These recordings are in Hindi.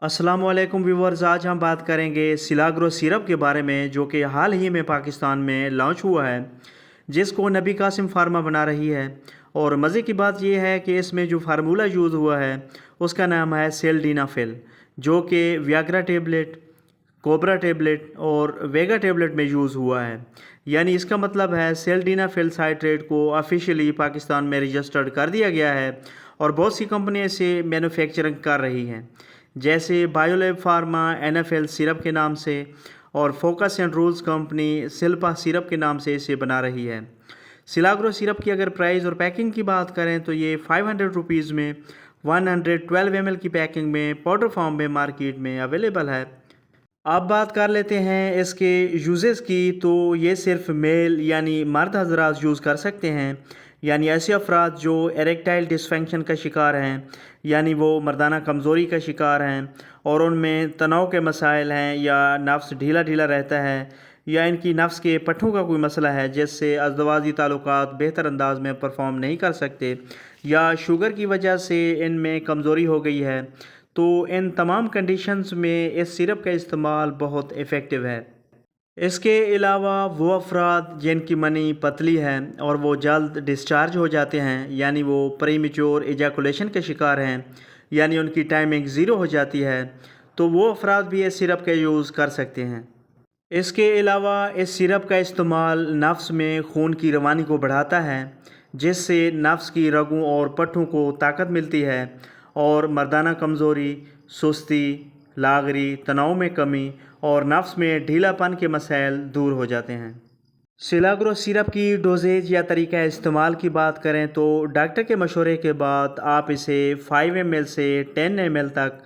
अस्सलामुअलैकुम व्यूवर्स, आज हम बात करेंगे सिलाग्रो सिरप के बारे में जो कि हाल ही में पाकिस्तान में लॉन्च हुआ है, जिसको नबी कासिम फार्मा बना रही है। और मज़े की बात यह है कि इसमें जो फार्मूला यूज़ हुआ है उसका नाम है सेल्डेनाफिल, जो कि वियाग्रा टेबलेट, कोबरा टेबलेट और वेगा टेबलेट में यूज़ हुआ है। यानी इसका मतलब है सेल्डेनाफिल साइट्रेट को ऑफिशियली पाकिस्तान में रजिस्टर्ड कर दिया गया है और बहुत सी कंपनियां इसे मैन्युफैक्चरिंग कर रही हैं, जैसे बायोलैब फार्मा NFL सिरप के नाम से और focus and rules company Silpa syrup के नाम से इसे बना रही है। सिलाग्रो सिरप की अगर प्राइस और पैकिंग की बात करें तो ये 500 रुपीज़ में 112 ml की पैकिंग में पाउडर फॉर्म में मार्केट में अवेलेबल है। अब बात कर लेते हैं इसके यूजेस की, तो ये सिर्फ मेल यानी मर्द हजरात यूज़ कर सकते हैं, यानी ऐसे अफराद जो एरेक्टाइल डिसफंक्शन का शिकार हैं, यानी वो मर्दाना कमज़ोरी का शिकार हैं और उनमें तनाव के मसाइल हैं, या नफ्स ढीला ढीला रहता है, या इनकी नफ्स के पट्ठों का कोई मसला है जिससे अज़दवाजी ताल्लुकात बेहतर अंदाज में परफॉर्म नहीं कर सकते, या शुगर की वजह से इनमें कमज़ोरी हो गई है, तो इन तमाम कंडीशंस में इस सिरप का इस्तेमाल बहुत इफ़ेक्टिव है। इसके अलावा वो अफराद जिनकी मनी पतली है और वो जल्द डिस्चार्ज हो जाते हैं, यानी वो प्रीमेच्योर एजाकुलेशन के शिकार हैं, यानी उनकी टाइमिंग ज़ीरो हो जाती है, तो वो अफराद भी इस सिरप का यूज़ कर सकते हैं। इसके अलावा इस सिरप का इस्तेमाल नफ्स में खून की रवानी को बढ़ाता है, जिससे नफ्स की रगों और पट्ठों को ताकत मिलती है और मर्दाना कमज़ोरी, सुस्ती, लागरी, तनाव में कमी और नफ्स में ढीलापन के मसाइल दूर हो जाते हैं। सिलाग्रो सिरप की डोजेज या तरीका इस्तेमाल की बात करें तो डॉक्टर के मशवरे के बाद आप इसे 5 ml से 10 ml तक,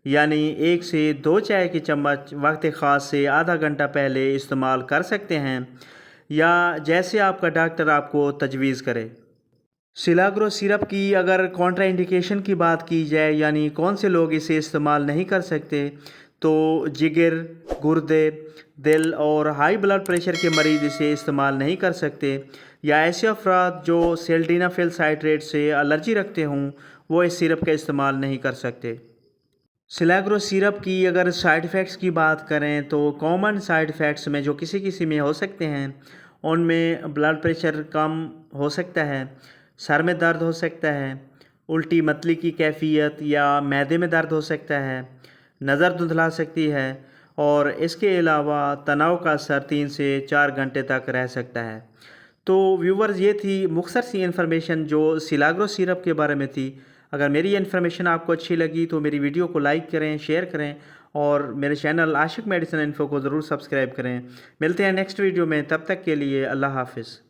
यानी 1 से 2 चाय की चम्मच वक्त ख़ास से आधा घंटा पहले इस्तेमाल कर सकते हैं, या जैसे आपका डॉक्टर आपको तजवीज़ करे। सिलाग्रो सिरप की अगर कॉन्ट्रा इंडिकेशन की बात की जाए, यानी कौन से लोग इसे इस्तेमाल नहीं कर सकते, तो जिगर, गुर्दे, दिल और हाई ब्लड प्रेशर के मरीज़ इसे इस्तेमाल नहीं कर सकते, या ऐसे अफराद जो सेल्डेनाफिल साइट्रेट से एलर्जी रखते हों वो इस सिरप का इस्तेमाल नहीं कर सकते। सिलाग्रो सिरप की अगर साइड इफ़ेक्ट्स की बात करें तो कॉमन साइड इफ़ेक्ट्स में जो किसी किसी में हो सकते हैं उनमें ब्लड प्रेशर कम हो सकता है, सर में दर्द हो सकता है, उल्टी मतली की कैफियत या मैदे में दर्द हो सकता है, नज़र धुंधला सकती है, और इसके अलावा तनाव का असर 3 से 4 घंटे तक रह सकता है। तो व्यूवर्स, ये थी मुख्तसर सी इन्फॉर्मेशन जो सिलाग्रो सिरप के बारे में थी। अगर मेरी ये इन्फॉर्मेशन आपको अच्छी लगी तो मेरी वीडियो को लाइक करें, शेयर करें और मेरे चैनल आशिक मेडिसिन इन्फो को ज़रूर सब्सक्राइब करें। मिलते हैं नेक्स्ट वीडियो में, तब तक के लिए अल्लाह हाफ़िज़।